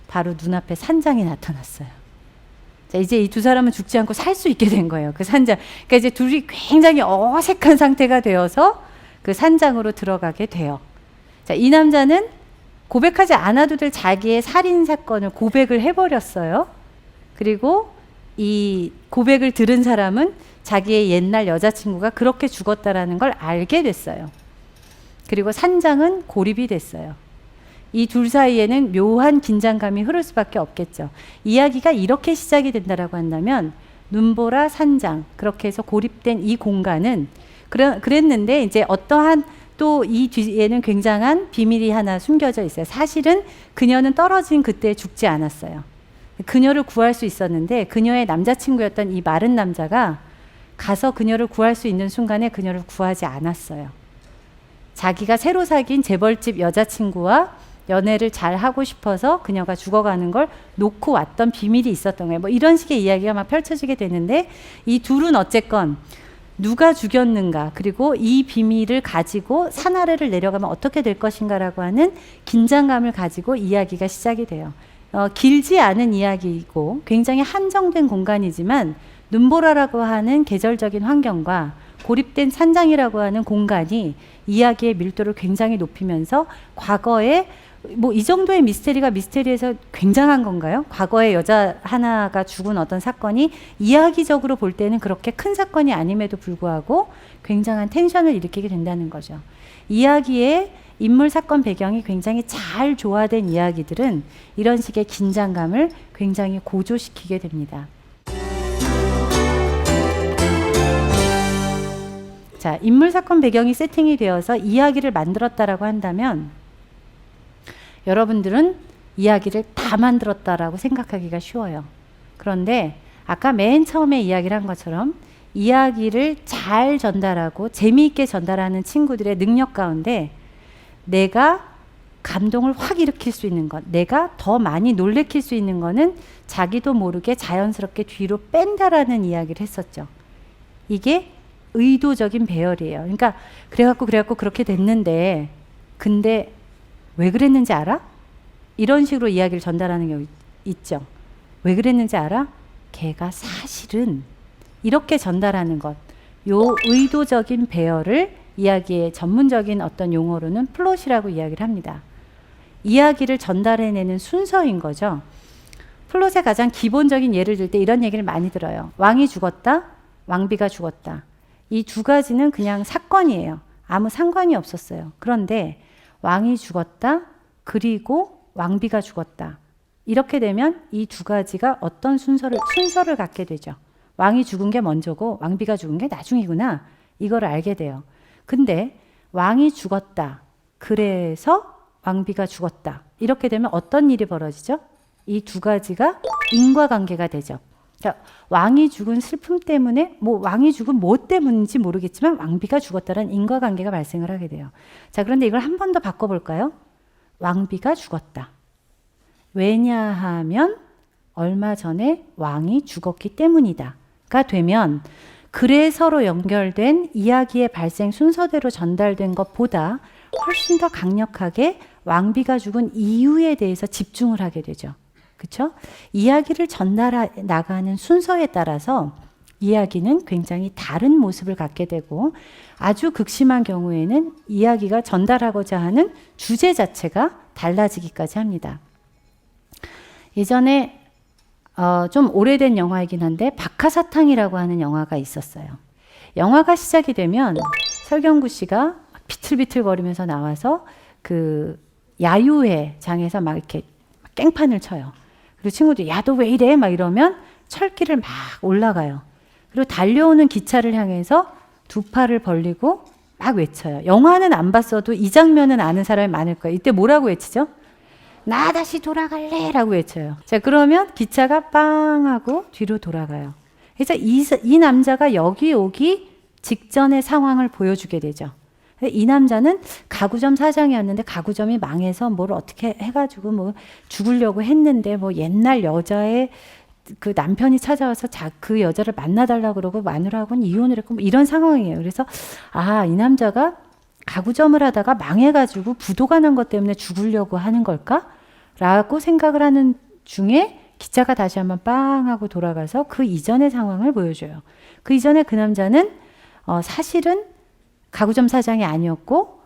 바로 눈앞에 산장이 나타났어요. 자, 이제 이 두 사람은 죽지 않고 살 수 있게 된 거예요. 그 산장. 그러니까 이제 둘이 굉장히 어색한 상태가 되어서 그 산장으로 들어가게 돼요. 자, 이 남자는 고백하지 않아도 될 자기의 살인 사건을 고백을 해버렸어요. 그리고 이 고백을 들은 사람은 자기의 옛날 여자친구가 그렇게 죽었다라는 걸 알게 됐어요. 그리고 산장은 고립이 됐어요. 이 둘 사이에는 묘한 긴장감이 흐를 수밖에 없겠죠. 이야기가 이렇게 시작이 된다라고 한다면 눈보라 산장 그렇게 해서 고립된 이 공간은 그랬는데 이제 어떠한 또 이 뒤에는 굉장한 비밀이 하나 숨겨져 있어요. 사실은 그녀는 떨어진 그때 죽지 않았어요. 그녀를 구할 수 있었는데 그녀의 남자친구였던 이 마른 남자가 가서 그녀를 구할 수 있는 순간에 그녀를 구하지 않았어요. 자기가 새로 사귄 재벌집 여자친구와 연애를 잘 하고 싶어서 그녀가 죽어가는 걸 놓고 왔던 비밀이 있었던 거예요. 뭐 이런 식의 이야기가 막 펼쳐지게 되는데 이 둘은 어쨌건 누가 죽였는가 그리고 이 비밀을 가지고 산 아래를 내려가면 어떻게 될 것인가라고 하는 긴장감을 가지고 이야기가 시작이 돼요. 길지 않은 이야기이고 굉장히 한정된 공간이지만 눈보라라고 하는 계절적인 환경과 고립된 산장이라고 하는 공간이 이야기의 밀도를 굉장히 높이면서 과거에 뭐 이 정도의 미스테리가 미스테리에서 굉장한 건가요? 과거에 여자 하나가 죽은 어떤 사건이 이야기적으로 볼 때는 그렇게 큰 사건이 아님에도 불구하고 굉장한 텐션을 일으키게 된다는 거죠. 이야기의 인물 사건 배경이 굉장히 잘 조화된 이야기들은 이런 식의 긴장감을 굉장히 고조시키게 됩니다. 자, 인물 사건 배경이 세팅이 되어서 이야기를 만들었다라고 한다면 여러분들은 이야기를 다 만들었다라고 생각하기가 쉬워요. 그런데 아까 맨 처음에 이야기를 한 것처럼 이야기를 잘 전달하고 재미있게 전달하는 친구들의 능력 가운데 내가 감동을 확 일으킬 수 있는 것, 내가 더 많이 놀래킬 수 있는 거는 자기도 모르게 자연스럽게 뒤로 뺀다라는 이야기를 했었죠. 이게 의도적인 배열이에요. 그러니까 그래갖고 그렇게 됐는데 근데 왜 그랬는지 알아? 이런 식으로 이야기를 전달하는 경우 있죠. 왜 그랬는지 알아? 걔가 사실은 이렇게 전달하는 것. 요 의도적인 배열을 이야기의 전문적인 어떤 용어로는 플롯이라고 이야기를 합니다. 이야기를 전달해내는 순서인 거죠. 플롯의 가장 기본적인 예를 들 때 이런 얘기를 많이 들어요. 왕이 죽었다, 왕비가 죽었다. 이 두 가지는 그냥 사건이에요. 아무 상관이 없었어요. 그런데 왕이 죽었다, 그리고 왕비가 죽었다. 이렇게 되면 이 두 가지가 어떤 순서를 갖게 되죠. 왕이 죽은 게 먼저고 왕비가 죽은 게 나중이구나. 이걸 알게 돼요. 근데 왕이 죽었다. 그래서 왕비가 죽었다. 이렇게 되면 어떤 일이 벌어지죠? 이 두 가지가 인과관계가 되죠. 그러니까 왕이 죽은 슬픔 때문에 왕이 죽은 뭐 때문인지 모르겠지만 왕비가 죽었다는 인과관계가 발생을 하게 돼요. 자, 그런데 이걸 한 번 더 바꿔볼까요? 왕비가 죽었다. 왜냐하면 얼마 전에 왕이 죽었기 때문이다가 되면 그래서로 연결된 이야기의 발생 순서대로 전달된 것보다 훨씬 더 강력하게 왕비가 죽은 이유에 대해서 집중을 하게 되죠. 그렇죠? 이야기를 전달해 나가는 순서에 따라서 이야기는 굉장히 다른 모습을 갖게 되고 아주 극심한 경우에는 이야기가 전달하고자 하는 주제 자체가 달라지기까지 합니다. 예전에 좀 오래된 영화이긴 한데 박하사탕이라고 하는 영화가 있었어요. 영화가 시작이 되면 설경구 씨가 비틀비틀거리면서 나와서 그 야유회 장에서 막 이렇게 깽판을 쳐요. 그리고 친구들이 야, 너 왜 이래? 막 이러면 철길을 막 올라가요. 그리고 달려오는 기차를 향해서 두 팔을 벌리고 막 외쳐요. 영화는 안 봤어도 이 장면은 아는 사람이 많을 거예요. 이때 뭐라고 외치죠? 나 다시 돌아갈래 라고 외쳐요. 자, 그러면 기차가 빵 하고 뒤로 돌아가요. 그래서 이 남자가 여기 오기 직전의 상황을 보여주게 되죠. 이 남자는 가구점 사장이었는데 가구점이 망해서 뭘 어떻게 해가지고 뭐 죽으려고 했는데 뭐 옛날 여자의 그 남편이 찾아와서 그 여자를 만나달라고 그러고 마누라하고는 이혼을 했고 뭐 이런 상황이에요. 그래서 이 남자가 가구점을 하다가 망해가지고 부도가 난 것 때문에 죽으려고 하는 걸까? 라고 생각을 하는 중에 기차가 다시 한번 빵 하고 돌아가서 그 이전의 상황을 보여줘요. 그 이전에 그 남자는 사실은 가구점 사장이 아니었고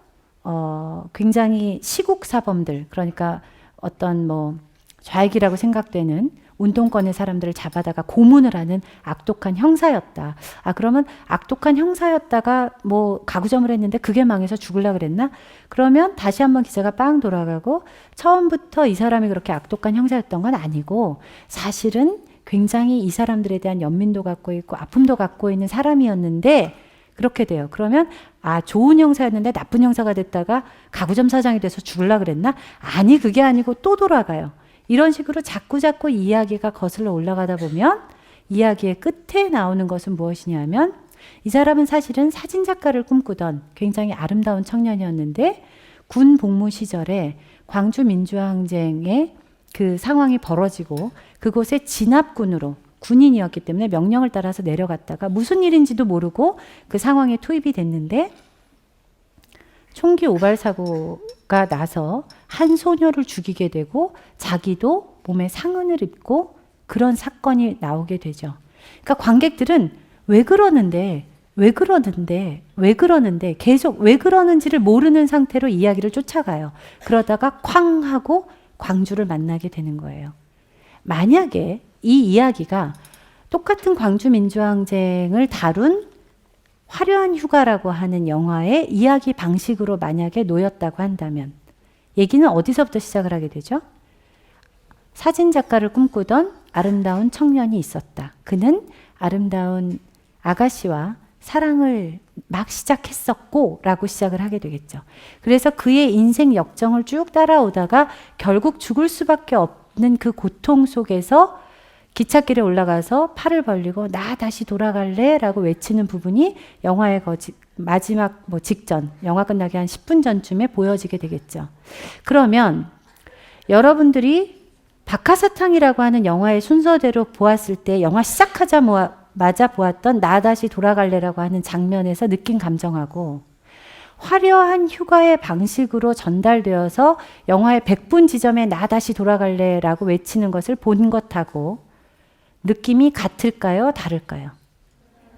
굉장히 시국 사범들, 그러니까 어떤 뭐 좌익이라고 생각되는 운동권의 사람들을 잡아다가 고문을 하는 악독한 형사였다. 그러면 악독한 형사였다가 뭐 가구점을 했는데 그게 망해서 죽으려고 그랬나? 그러면 다시 한번 기자가 빵 돌아가고 처음부터 이 사람이 그렇게 악독한 형사였던 건 아니고 사실은 굉장히 이 사람들에 대한 연민도 갖고 있고 아픔도 갖고 있는 사람이었는데 그렇게 돼요. 그러면 좋은 형사였는데 나쁜 형사가 됐다가 가구점 사장이 돼서 죽으려고 그랬나? 아니, 그게 아니고 또 돌아가요. 이런 식으로 자꾸자꾸 이야기가 거슬러 올라가다 보면 이야기의 끝에 나오는 것은 무엇이냐면 이 사람은 사실은 사진작가를 꿈꾸던 굉장히 아름다운 청년이었는데 군 복무 시절에 광주 민주항쟁의 그 상황이 벌어지고 그곳에 진압군으로 군인이었기 때문에 명령을 따라서 내려갔다가 무슨 일인지도 모르고 그 상황에 투입이 됐는데 총기 오발 사고가 나서 한 소녀를 죽이게 되고 자기도 몸에 상흔을 입고 그런 사건이 나오게 되죠. 그러니까 관객들은 왜 그러는데 계속 왜 그러는지를 모르는 상태로 이야기를 쫓아가요. 그러다가 쾅 하고 광주를 만나게 되는 거예요. 만약에 이 이야기가 똑같은 광주 민주항쟁을 다룬 화려한 휴가라고 하는 영화의 이야기 방식으로 만약에 놓였다고 한다면 얘기는 어디서부터 시작을 하게 되죠? 사진작가를 꿈꾸던 아름다운 청년이 있었다. 그는 아름다운 아가씨와 사랑을 막 시작했었고 라고 시작을 하게 되겠죠. 그래서 그의 인생 역정을 쭉 따라오다가 결국 죽을 수밖에 없는 그 고통 속에서 기찻길에 올라가서 팔을 벌리고 나 다시 돌아갈래 라고 외치는 부분이 영화의 마지막 직전, 영화 끝나기 한 10분 전쯤에 보여지게 되겠죠. 그러면 여러분들이 박하사탕이라고 하는 영화의 순서대로 보았을 때 영화 시작하자마자 보았던 나 다시 돌아갈래라고 하는 장면에서 느낀 감정하고 화려한 휴가의 방식으로 전달되어서 영화의 100분 지점에 나 다시 돌아갈래라고 외치는 것을 본 것하고 느낌이 같을까요? 다를까요?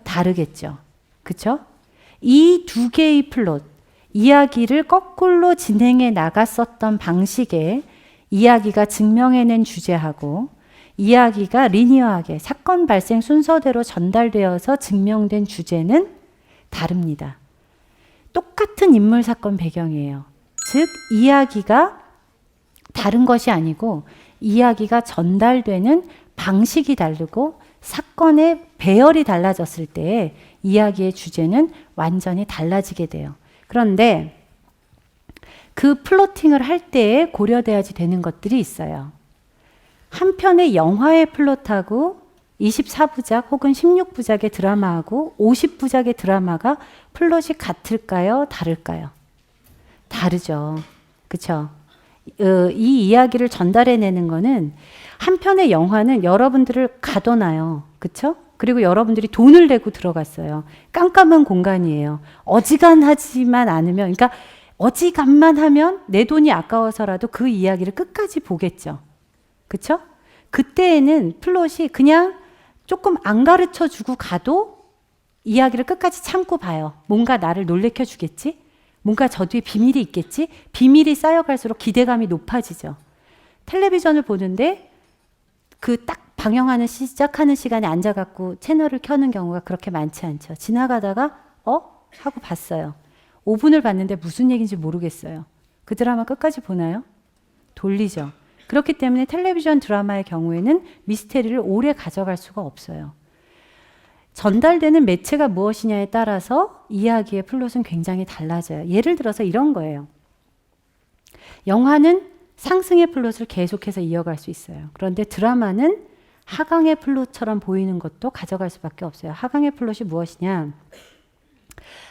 다르겠죠. 그렇죠? 이 두 개의 플롯, 이야기를 거꾸로 진행해 나갔었던 방식의 이야기가 증명해낸 주제하고 이야기가 리니어하게 사건 발생 순서대로 전달되어서 증명된 주제는 다릅니다. 똑같은 인물 사건 배경이에요. 즉 이야기가 다른 것이 아니고 이야기가 전달되는 방식이 다르고 사건의 배열이 달라졌을 때 이야기의 주제는 완전히 달라지게 돼요. 그런데 그 플로팅을 할 때에 고려돼야지 되는 것들이 있어요. 한 편의 영화의 플롯하고 24부작 혹은 16부작의 드라마하고 50부작의 드라마가 플롯이 같을까요? 다를까요? 다르죠. 그렇죠? 이 이야기를 전달해내는 거는 한 편의 영화는 여러분들을 가둬놔요. 그렇죠? 그리고 여러분들이 돈을 내고 들어갔어요. 깜깜한 공간이에요. 어지간하지만 않으면, 그러니까 어지간만 하면 내 돈이 아까워서라도 그 이야기를 끝까지 보겠죠. 그렇죠? 그때에는 플롯이 그냥 조금 안 가르쳐 주고 가도 이야기를 끝까지 참고 봐요. 뭔가 나를 놀래켜 주겠지? 뭔가 저 뒤에 비밀이 있겠지? 비밀이 쌓여갈수록 기대감이 높아지죠. 텔레비전을 보는데 그 딱 방영하는 시작하는 시간에 앉아갖고 채널을 켜는 경우가 그렇게 많지 않죠. 지나가다가 하고 봤어요. 5분을 봤는데 무슨 얘기인지 모르겠어요. 그 드라마 끝까지 보나요? 돌리죠. 그렇기 때문에 텔레비전 드라마의 경우에는 미스테리를 오래 가져갈 수가 없어요. 전달되는 매체가 무엇이냐에 따라서 이야기의 플롯은 굉장히 달라져요. 예를 들어서 이런 거예요. 영화는 상승의 플롯을 계속해서 이어갈 수 있어요. 그런데 드라마는 하강의 플롯처럼 보이는 것도 가져갈 수밖에 없어요. 하강의 플롯이 무엇이냐?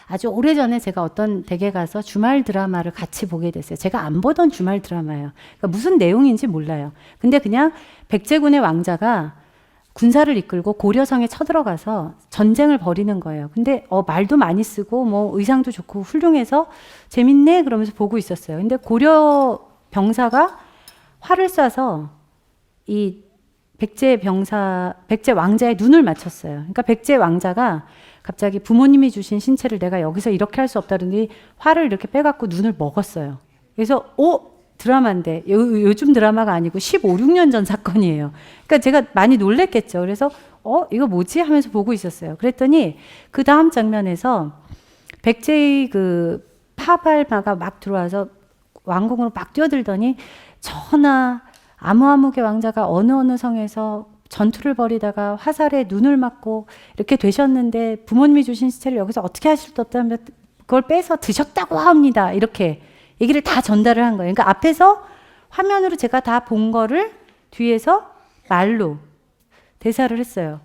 아주 오래전에 제가 어떤 댁에 가서 주말 드라마를 같이 보게 됐어요. 제가 안 보던 주말 드라마예요. 그러니까 무슨 내용인지 몰라요. 근데 그냥 백제군의 왕자가 군사를 이끌고 고려성에 쳐들어가서 전쟁을 벌이는 거예요. 근데 말도 많이 쓰고 뭐 의상도 좋고 훌륭해서 재밌네 그러면서 보고 있었어요. 근데 고려 병사가 활을 쏴서 이 백제 왕자의 눈을 맞췄어요. 그러니까 백제 왕자가 갑자기 부모님이 주신 신체를 내가 여기서 이렇게 할 수 없다더니 활을 이렇게 빼갖고 눈을 먹었어요. 그래서 드라마인데 요즘 드라마가 아니고 15, 16년 전 사건이에요. 그러니까 제가 많이 놀랬겠죠. 그래서 이거 뭐지 하면서 보고 있었어요. 그랬더니 그 다음 장면에서 백제의 그 파발마가 막 들어와서 왕궁으로 막 뛰어들더니 전하 아무아무개 왕자가 어느 성에서 전투를 벌이다가 화살에 눈을 맞고 이렇게 되셨는데 부모님이 주신 시체를 여기서 어떻게 하실 수 없다면 그걸 빼서 드셨다고 합니다. 이렇게 얘기를 다 전달을 한 거예요. 그러니까 앞에서 화면으로 제가 다 본 거를 뒤에서 말로 대사를 했어요.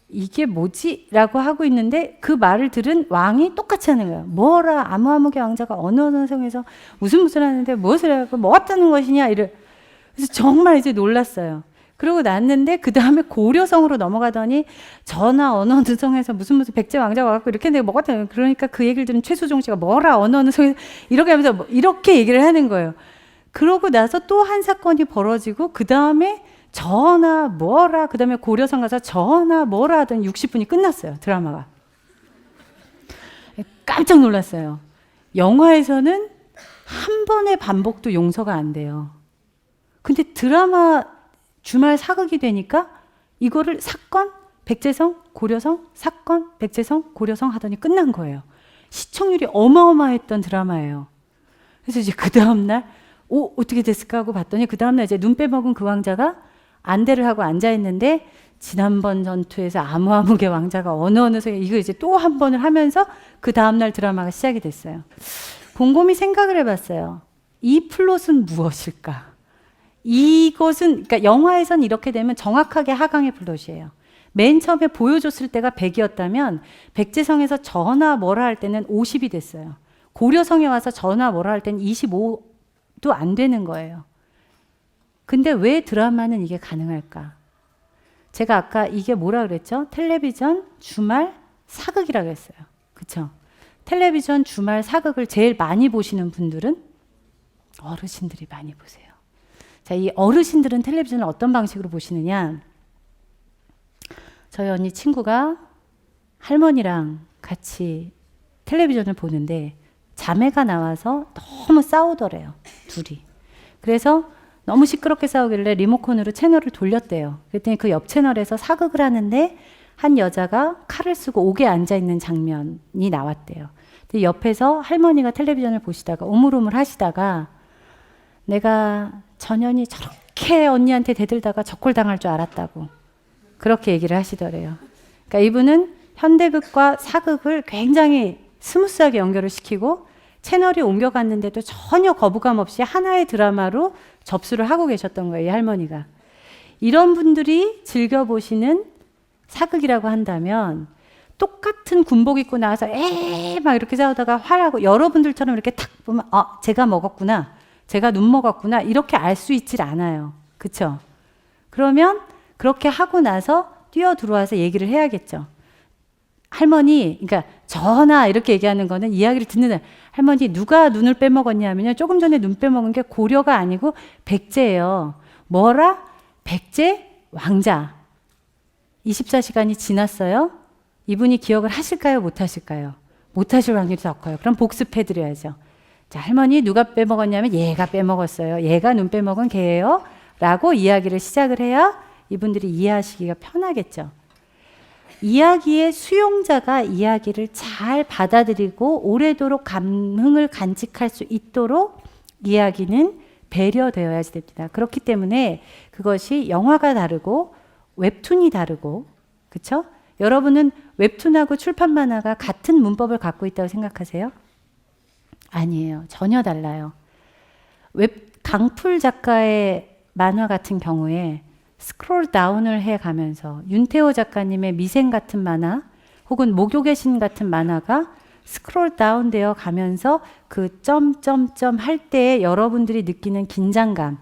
이게 뭐지? 라고 하고 있는데 그 말을 들은 왕이 똑같이 하는 거예요. 뭐라 아무아무개 왕자가 어느 성에서 무슨 하는데 무엇을 하고 뭐 왔다는 것이냐 그래서 정말 이제 놀랐어요. 그러고 났는데 그 다음에 고려성으로 넘어가더니 전하 어느 성에서 무슨 백제 왕자가 와갖고 이렇게 내가 먹었다. 그러니까 그 얘기를 들은 최수종 씨가 뭐라 어느 성에서 이렇게 하면서 이렇게 얘기를 하는 거예요. 그러고 나서 또 한 사건이 벌어지고 그 다음에 전하 뭐라 그 다음에 고려성 가서 전하 뭐라 하던 60분이 끝났어요. 드라마가. 깜짝 놀랐어요. 영화에서는 한 번의 반복도 용서가 안 돼요. 근데 드라마 주말 사극이 되니까 이거를 사건, 백제성, 고려성, 사건, 백제성, 고려성 하더니 끝난 거예요. 시청률이 어마어마했던 드라마예요. 그래서 이제 그 다음날 어떻게 됐을까 하고 봤더니 그 다음날 이제 눈 빼먹은 그 왕자가 안대를 하고 앉아있는데 지난번 전투에서 아무아무개 왕자가 어느 성에 이거 이제 또 한 번을 하면서 그 다음날 드라마가 시작이 됐어요. 곰곰이 생각을 해봤어요. 이 플롯은 무엇일까? 이것은 그러니까 영화에선 이렇게 되면 정확하게 하강의 플롯이에요. 맨 처음에 보여줬을 때가 100이었다면 백제성에서 전하 뭐라 할 때는 50이 됐어요. 고려성에 와서 전하 뭐라 할 때는 25도 안 되는 거예요. 근데 왜 드라마는 이게 가능할까? 제가 아까 이게 뭐라 그랬죠? 텔레비전 주말 사극이라고 했어요. 그렇죠? 텔레비전 주말 사극을 제일 많이 보시는 분들은 어르신들이 많이 보세요. 자, 이 어르신들은 텔레비전을 어떤 방식으로 보시느냐? 저희 언니 친구가 할머니랑 같이 텔레비전을 보는데 자매가 나와서 너무 싸우더래요. 둘이. 그래서 너무 시끄럽게 싸우길래 리모컨으로 채널을 돌렸대요. 그랬더니 그 옆 채널에서 사극을 하는데 한 여자가 칼을 쓰고 옥에 앉아있는 장면이 나왔대요. 근데 옆에서 할머니가 텔레비전을 보시다가 오물오물 하시다가 내가 전현이 저렇게 언니한테 대들다가 적골당할 줄 알았다고 그렇게 얘기를 하시더래요. 그러니까 이분은 현대극과 사극을 굉장히 스무스하게 연결을 시키고 채널이 옮겨갔는데도 전혀 거부감 없이 하나의 드라마로 접수를 하고 계셨던 거예요. 이 할머니가. 이런 분들이 즐겨보시는 사극이라고 한다면 똑같은 군복 입고 나와서 막 이렇게 싸우다가 화나고 여러분들처럼 이렇게 탁 보면 제가 먹었구나. 제가 눈 먹었구나. 이렇게 알 수 있질 않아요. 그렇죠? 그러면 그렇게 하고 나서 뛰어 들어와서 얘기를 해야겠죠. 할머니, 그러니까 전하 이렇게 얘기하는 거는 이야기를 듣는 할머니 누가 눈을 빼먹었냐 하면요. 조금 전에 눈 빼먹은 게 고려가 아니고 백제예요. 뭐라? 백제 왕자. 24시간이 지났어요. 이분이 기억을 하실까요? 못 하실까요? 못 하실 확률이 더 커요. 그럼 복습해 드려야죠. 자, 할머니 누가 빼먹었냐면 얘가 빼먹었어요. 얘가 눈 빼먹은 걔예요. 라고 이야기를 시작을 해야 이분들이 이해하시기가 편하겠죠. 이야기의 수용자가 이야기를 잘 받아들이고 오래도록 감흥을 간직할 수 있도록 이야기는 배려되어야지 됩니다. 그렇기 때문에 그것이 영화가 다르고 웹툰이 다르고, 그렇죠? 여러분은 웹툰하고 출판 만화가 같은 문법을 갖고 있다고 생각하세요? 아니에요. 전혀 달라요. 강풀 작가의 만화 같은 경우에 스크롤 다운을 해가면서 윤태호 작가님의 미생 같은 만화 혹은 목욕의 신 같은 만화가 스크롤 다운 되어 가면서 그 점점점 할 때에 여러분들이 느끼는 긴장감,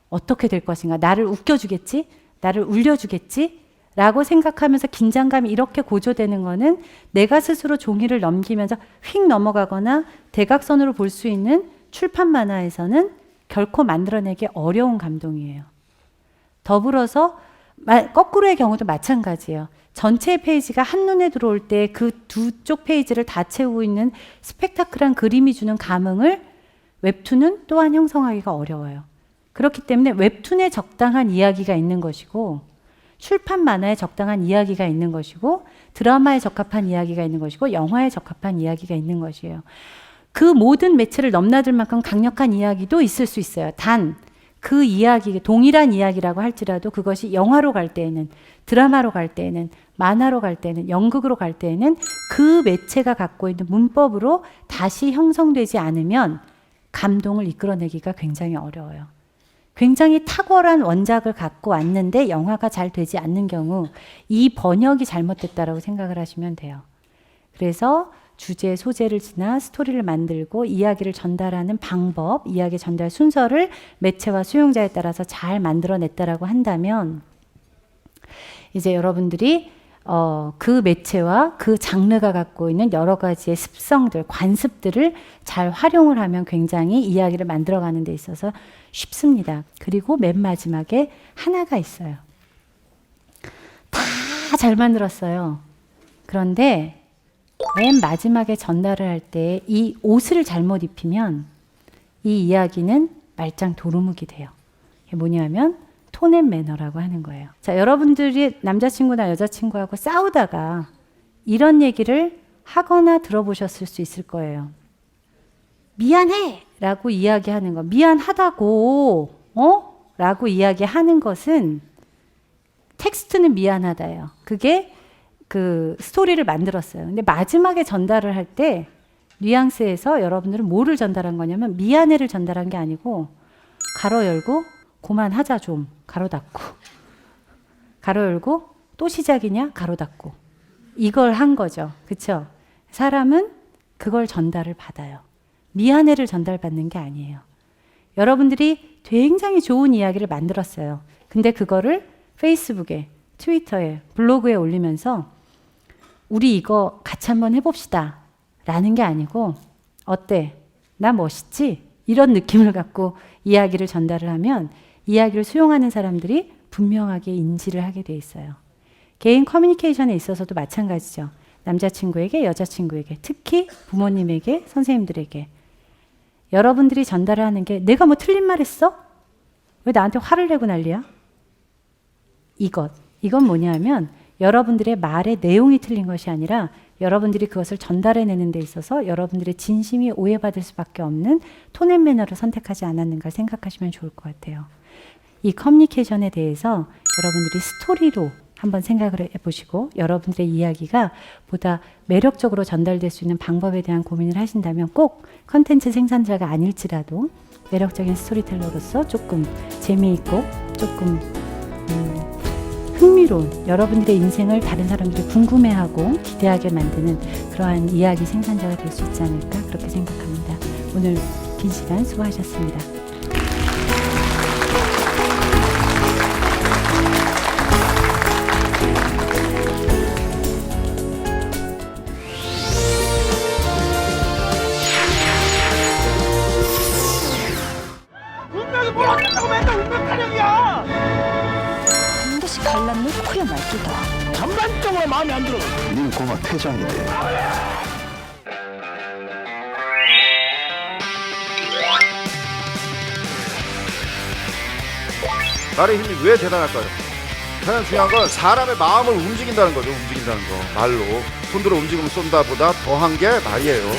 어떻게 될 것인가, 나를 웃겨주겠지? 나를 울려주겠지? 라고 생각하면서 긴장감이 이렇게 고조되는 거는 내가 스스로 종이를 넘기면서 휙 넘어가거나 대각선으로 볼 수 있는 출판 만화에서는 결코 만들어내기 어려운 감동이에요. 더불어서 거꾸로의 경우도 마찬가지예요. 전체 페이지가 한눈에 들어올 때 그 두 쪽 페이지를 다 채우고 있는 스펙타클한 그림이 주는 감흥을 웹툰은 또한 형성하기가 어려워요. 그렇기 때문에 웹툰에 적당한 이야기가 있는 것이고 출판 만화에 적당한 이야기가 있는 것이고 드라마에 적합한 이야기가 있는 것이고 영화에 적합한 이야기가 있는 것이에요. 그 모든 매체를 넘나들 만큼 강력한 이야기도 있을 수 있어요. 단 그 이야기, 동일한 이야기라고 할지라도 그것이 영화로 갈 때에는, 드라마로 갈 때에는, 만화로 갈 때는, 연극으로 갈 때에는 그 매체가 갖고 있는 문법으로 다시 형성되지 않으면 감동을 이끌어내기가 굉장히 어려워요. 굉장히 탁월한 원작을 갖고 왔는데 영화가 잘 되지 않는 경우 이 번역이 잘못됐다라고 생각을 하시면 돼요. 그래서 주제, 소재를 지나 스토리를 만들고 이야기를 전달하는 방법, 이야기 전달 순서를 매체와 수용자에 따라서 잘 만들어냈다라고 한다면 이제 여러분들이 그 매체와 그 장르가 갖고 있는 여러 가지의 습성들, 관습들을 잘 활용을 하면 굉장히 이야기를 만들어가는 데 있어서 쉽습니다. 그리고 맨 마지막에 하나가 있어요. 다 잘 만들었어요. 그런데 맨 마지막에 전달을 할 때 이 옷을 잘못 입히면 이 이야기는 말짱 도루묵이 돼요. 이게 뭐냐면 톤 앤 매너라고 하는 거예요. 자, 여러분들이 남자친구나 여자친구하고 싸우다가 이런 얘기를 하거나 들어보셨을 수 있을 거예요. 미안해! 라고 이야기하는 거. 미안하다고, 라고 이야기하는 것은 텍스트는 미안하다예요. 그게 그 스토리를 만들었어요. 근데 마지막에 전달을 할 때 뉘앙스에서 여러분들은 뭐를 전달한 거냐면 미안해를 전달한 게 아니고 가로 열고 그만하자 좀 가로 닫고 가로 열고 또 시작이냐 가로 닫고 이걸 한 거죠. 그렇죠? 사람은 그걸 전달을 받아요. 미안해를 전달받는 게 아니에요. 여러분들이 굉장히 좋은 이야기를 만들었어요. 근데 그거를 페이스북에, 트위터에, 블로그에 올리면서 우리 이거 같이 한번 해봅시다 라는 게 아니고 어때? 나 멋있지? 이런 느낌을 갖고 이야기를 전달을 하면 이야기를 수용하는 사람들이 분명하게 인지를 하게 돼 있어요. 개인 커뮤니케이션에 있어서도 마찬가지죠. 남자친구에게, 여자친구에게, 특히 부모님에게, 선생님들에게 여러분들이 전달하는 게 내가 뭐 틀린 말 했어? 왜 나한테 화를 내고 난리야? 이건 뭐냐면 여러분들의 말의 내용이 틀린 것이 아니라 여러분들이 그것을 전달해내는 데 있어서 여러분들의 진심이 오해받을 수밖에 없는 톤 앤 매너를 선택하지 않았는가 생각하시면 좋을 것 같아요. 이 커뮤니케이션에 대해서 여러분들이 스토리로 한번 생각을 해보시고 여러분들의 이야기가 보다 매력적으로 전달될 수 있는 방법에 대한 고민을 하신다면 꼭 컨텐츠 생산자가 아닐지라도 매력적인 스토리텔러로서 조금 재미있고 조금 흥미로운 여러분들의 인생을 다른 사람들이 궁금해하고 기대하게 만드는 그러한 이야기 생산자가 될 수 있지 않을까 그렇게 생각합니다. 오늘 긴 시간 수고하셨습니다. 운명이 뭘 어쩌고 맨날 운명 타령이야! 반드시 갈라. 말랑 놓고야 말기다. 전반적으로 마음에 안 들어. 님 고마 퇴장이 돼. 말의 힘이 왜 대단할까요? 가장 중요한 건 사람의 마음을 움직인다는 거죠. 움직인다는 거. 말로 손들어 움직이면 쏜다보다 더한 게 말이에요.